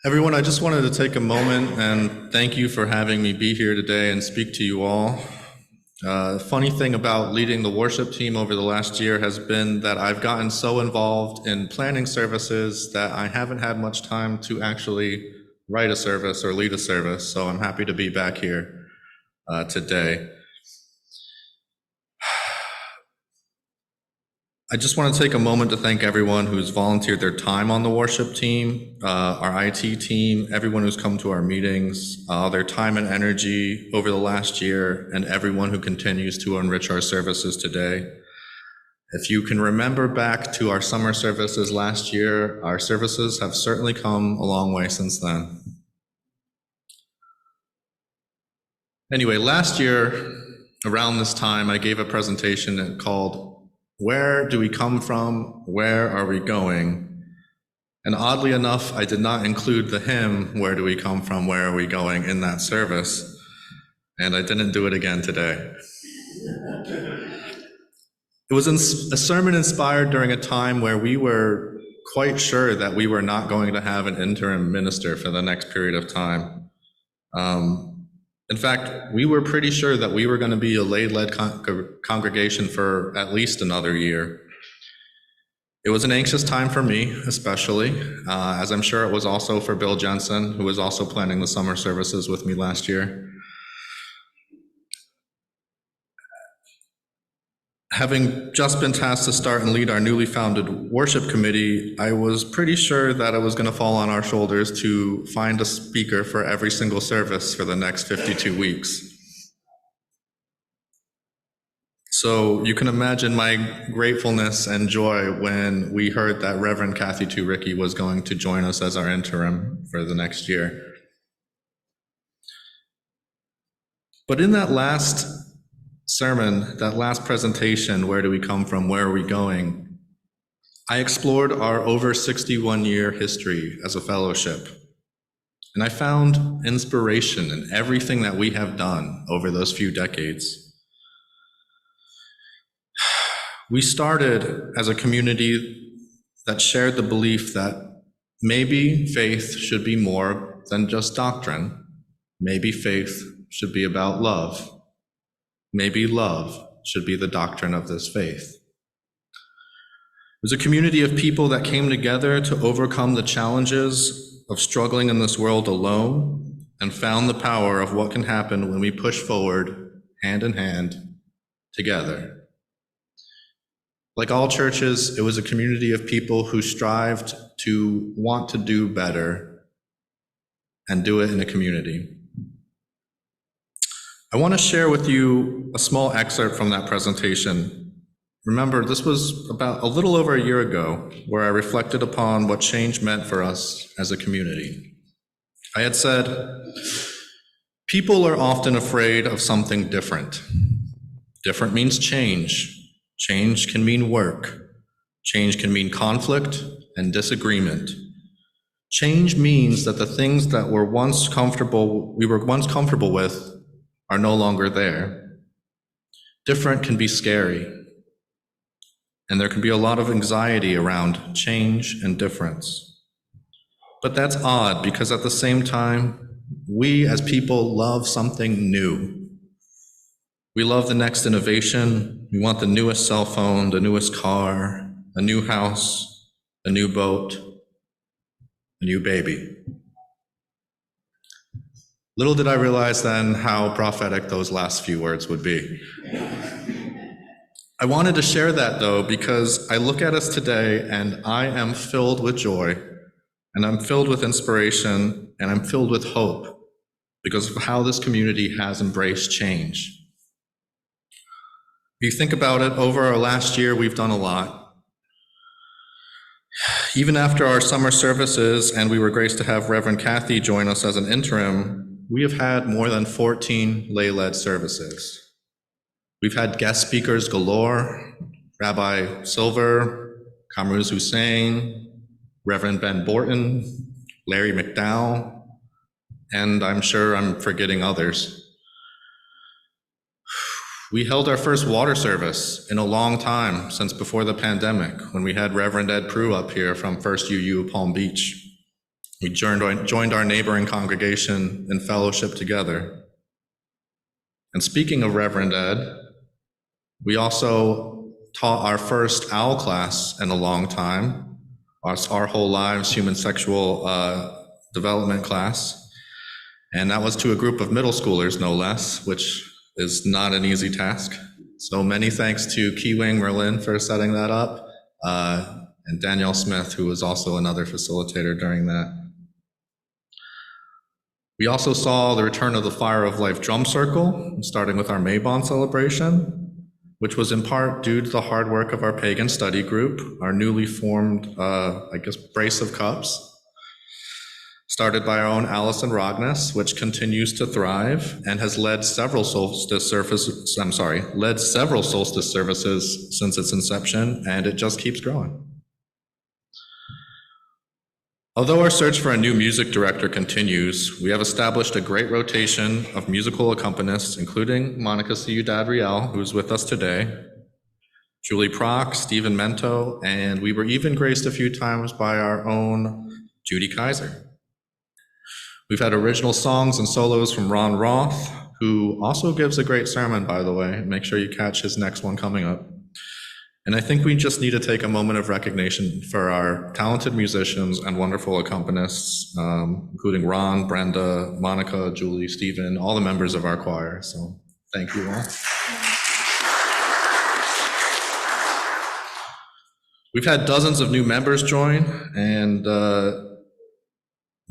Everyone, I just wanted to take a moment and thank you for having me be here today and speak to you all. Funny thing about leading the worship team over the last year has been that I've gotten so involved in planning services that I haven't had much time to actually write a service or lead a service, so I'm happy to be back here today. I just want to take a moment to thank everyone who's volunteered their time on the worship team, our IT team, everyone who's come to our meetings, their time and energy over the last year, and everyone who continues to enrich our services today. If you can remember back to our summer services last year, our services have certainly come a long way since then. Anyway, last year, around this time, I gave a presentation called "Where do we come from? Where are we going?" And oddly enough, I did not include the hymn, "Where do we come from? Where are we going?" in that service. And I didn't do it again today. It was a sermon inspired during a time where we were quite sure that we were not going to have an interim minister for the next period of time. In fact, we were pretty sure that we were going to be a lay-led congregation for at least another year. It was an anxious time for me, especially, as I'm sure it was also for Bill Jensen, who was also planning the summer services with me last year. Having just been tasked to start and lead our newly founded worship committee, I was pretty sure that it was going to fall on our shoulders to find a speaker for every single service for the next 52 weeks. So you can imagine my gratefulness and joy when we heard that Reverend Kathy Turicki was going to join us as our interim for the next year. But in that last sermon, that last presentation, "Where do we come from? Where are we going?" I explored our over 61-year history as a fellowship, and I found inspiration in everything that we have done over those few decades. We started as a community that shared the belief that maybe faith should be more than just doctrine. Maybe faith should be about love. Maybe love should be the doctrine of this faith. It was a community of people that came together to overcome the challenges of struggling in this world alone and found the power of what can happen when we push forward hand in hand together. Like all churches, it was a community of people who strived to want to do better and do it in a community. I want to share with you a small excerpt from that presentation. Remember, this was about a little over a year ago, where I reflected upon what change meant for us as a community. I had said, "People are often afraid of something different. Different means change. Change can mean work. Change can mean conflict and disagreement. Change means that the things that we were once comfortable with are no longer there. Different can be scary, and there can be a lot of anxiety around change and difference. But that's odd, because at the same time, we as people love something new. We love the next innovation. We want the newest cell phone, the newest car, a new house, a new boat, a new baby. Little did I realize then how prophetic those last few words would be. I wanted to share that, though, because I look at us today and I am filled with joy, and I'm filled with inspiration, and I'm filled with hope because of how this community has embraced change. If you think about it, over our last year, we've done a lot. Even after our summer services, and we were graced to have Reverend Kathy join us as an interim, we have had more than 14 lay-led services. We've had guest speakers galore: Rabbi Silver, Kamruz Hussein, Reverend Ben Borton, Larry McDowell, and I'm sure I'm forgetting others. We held our first water service in a long time, since before the pandemic, when we had Reverend Ed Prue up here from First UU Palm Beach. We joined our neighboring congregation in fellowship together. And speaking of Reverend Ed, we also taught our first OWL class in a long time, our whole lives human sexual development class. And that was to a group of middle schoolers, no less, which is not an easy task. So many thanks to Keywing Merlin for setting that up, and Danielle Smith, who was also another facilitator during that. We also saw the return of the Fire of Life drum circle, starting with our Maybon celebration, which was in part due to the hard work of our pagan study group, our newly formed, brace of cups, started by our own Allison Rogness, which continues to thrive and has led several solstice services since its inception, and it just keeps growing. Although our search for a new music director continues, we have established a great rotation of musical accompanists, including Monica Ciudad Real, who's with us today, Julie Prock, Stephen Mento, and we were even graced a few times by our own Judy Kaiser. We've had original songs and solos from Ron Roth, who also gives a great sermon, by the way. Make sure you catch his next one coming up. And I think we just need to take a moment of recognition for our talented musicians and wonderful accompanists, including Ron, Brenda, Monica, Julie, Stephen, all the members of our choir. So thank you all. We've had dozens of new members join, and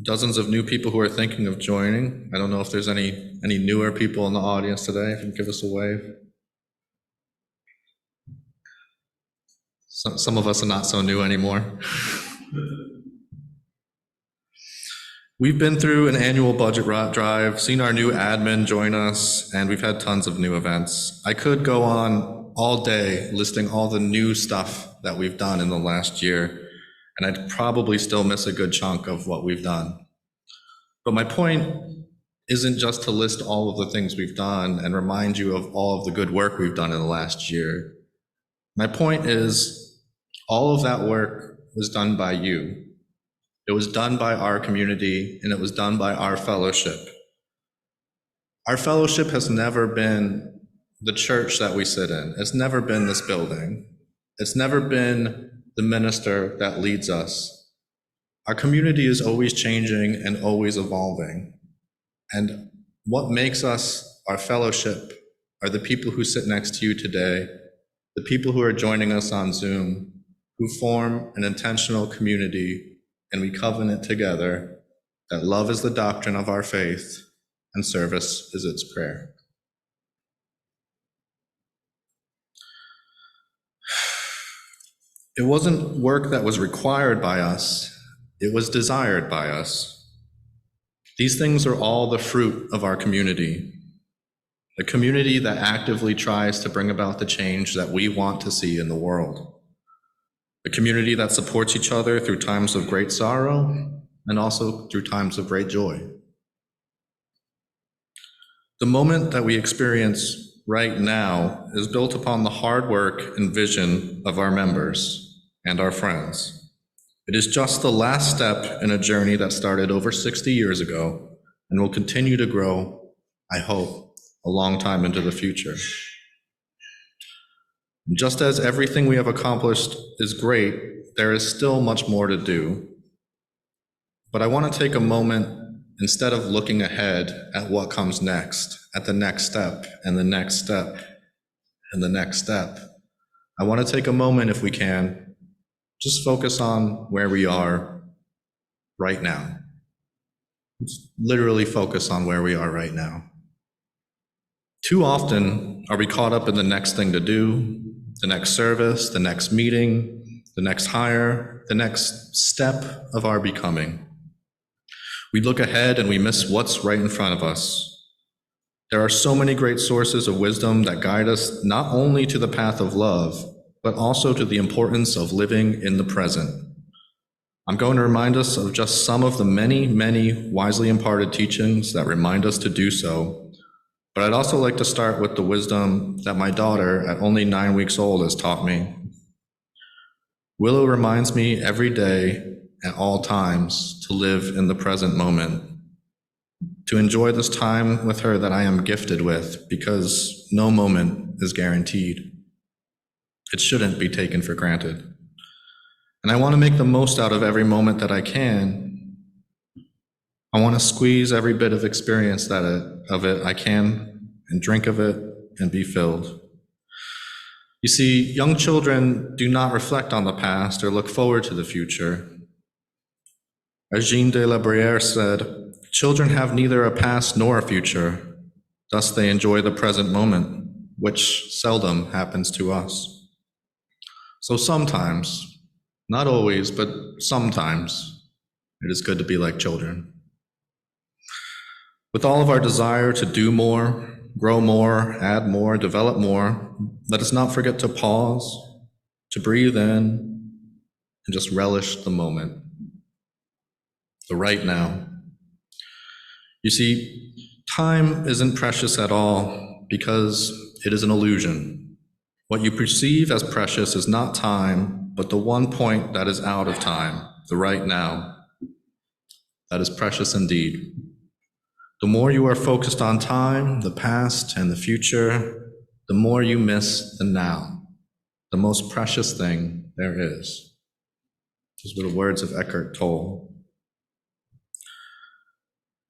dozens of new people who are thinking of joining. I don't know if there's any newer people in the audience today. If you can give us a wave. Some of us are not so new anymore. We've been through an annual budget drive, seen our new admin join us, and we've had tons of new events. I could go on all day listing all the new stuff that we've done in the last year, and I'd probably still miss a good chunk of what we've done. But my point isn't just to list all of the things we've done and remind you of all of the good work we've done in the last year. My point is, all of that work was done by you. It was done by our community, and it was done by our fellowship. Our fellowship has never been the church that we sit in. It's never been this building. It's never been the minister that leads us. Our community is always changing and always evolving. And what makes us our fellowship are the people who sit next to you today, the people who are joining us on Zoom, who form an intentional community, and we covenant together that love is the doctrine of our faith and service is its prayer. It wasn't work that was required by us, it was desired by us. These things are all the fruit of our community, a community that actively tries to bring about the change that we want to see in the world. A community that supports each other through times of great sorrow and also through times of great joy. The moment that we experience right now is built upon the hard work and vision of our members and our friends. It is just the last step in a journey that started over 60 years ago and will continue to grow, I hope, a long time into the future. Just as everything we have accomplished is great, there is still much more to do. But I want to take a moment, instead of looking ahead at what comes next, at the next step, and the next step, and the next step. I want to take a moment, if we can, just focus on where we are right now. Just literally focus on where we are right now. Too often are we caught up in the next thing to do, the next service, the next meeting, the next hire, the next step of our becoming. We look ahead and we miss what's right in front of us. There are so many great sources of wisdom that guide us not only to the path of love, but also to the importance of living in the present. I'm going to remind us of just some of the many, many wisely imparted teachings that remind us to do so. But I'd also like to start with the wisdom that my daughter, at only 9 weeks old, has taught me. Willow reminds me every day at all times to live in the present moment, to enjoy this time with her that I am gifted with, because no moment is guaranteed. It shouldn't be taken for granted. And I want to make the most out of every moment that I can. I want to squeeze every bit of experience of it I can and drink of it and be filled. You see, young children do not reflect on the past or look forward to the future. As Jean de la Bruyere said, children have neither a past nor a future, thus they enjoy the present moment, which seldom happens to us. So sometimes, not always, but sometimes, it is good to be like children. With all of our desire to do more, grow more, add more, develop more, let us not forget to pause, to breathe in, and just relish the moment, the right now. You see, time isn't precious at all because it is an illusion. What you perceive as precious is not time, but the one point that is out of time, the right now. That is precious indeed. The more you are focused on time, the past, and the future, the more you miss the now, the most precious thing there is. Those were the words of Eckhart Tolle.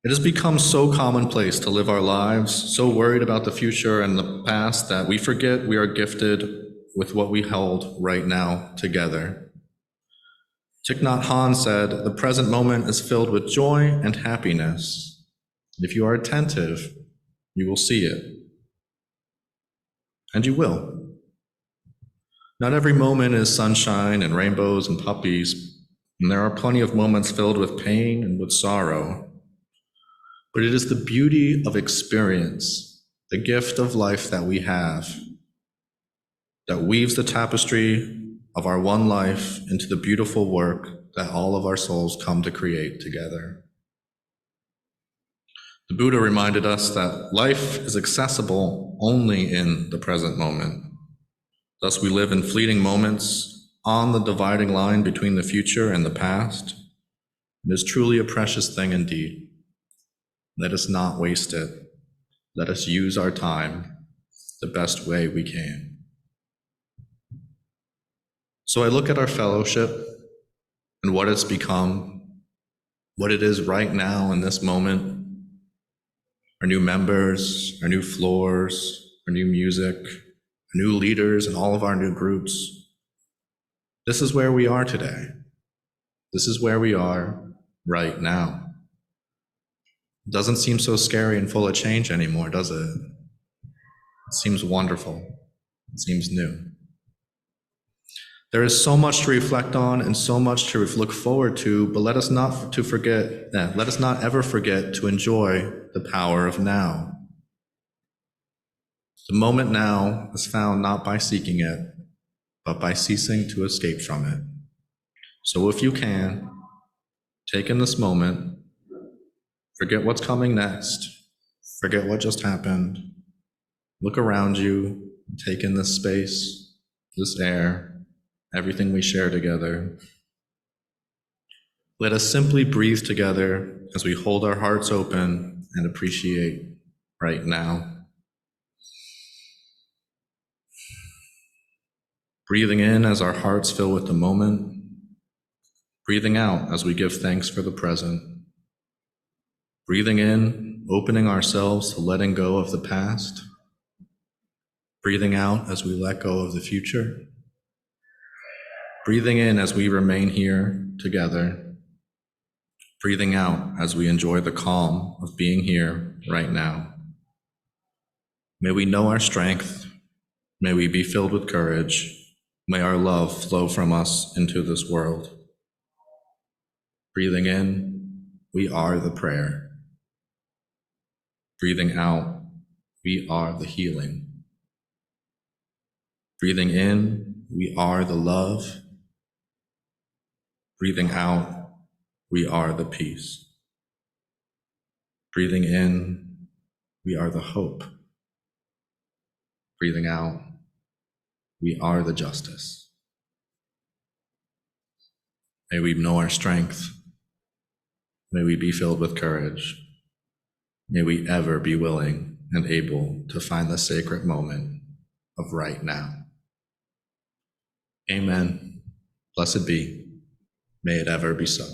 It has become so commonplace to live our lives, so worried about the future and the past, that we forget we are gifted with what we hold right now together. Thich Nhat Hanh said, "The present moment is filled with joy and happiness. If you are attentive, you will see it." And you will. Not every moment is sunshine and rainbows and puppies, and there are plenty of moments filled with pain and with sorrow. But it is the beauty of experience, the gift of life that we have, that weaves the tapestry of our one life into the beautiful work that all of our souls come to create together. The Buddha reminded us that life is accessible only in the present moment. Thus, we live in fleeting moments on the dividing line between the future and the past. It is truly a precious thing indeed. Let us not waste it. Let us use our time the best way we can. So I look at our fellowship and what it's become, what it is right now in this moment, our new members, our new floors, our new music, our new leaders, and all of our new groups. This is where we are today. This is where we are right now. It doesn't seem so scary and full of change anymore, does it? It seems wonderful. It seems new. There is so much to reflect on and so much to look forward to, but let us not ever forget to enjoy the power of now. The moment now is found not by seeking it, but by ceasing to escape from it. So if you can, take in this moment, forget what's coming next, forget what just happened, look around you, take in this space, this air, everything we share together. Let us simply breathe together as we hold our hearts open and appreciate right now. Breathing in as our hearts fill with the moment. Breathing out as we give thanks for the present. Breathing in, opening ourselves to letting go of the past. Breathing out as we let go of the future. Breathing in as we remain here together. Breathing out as we enjoy the calm of being here right now. May we know our strength. May we be filled with courage. May our love flow from us into this world. Breathing in, we are the prayer. Breathing out, we are the healing. Breathing in, we are the love. Breathing out, we are the peace. Breathing in, we are the hope. Breathing out, we are the justice. May we know our strength. May we be filled with courage. May we ever be willing and able to find the sacred moment of right now. Amen. Blessed be. May it ever be so.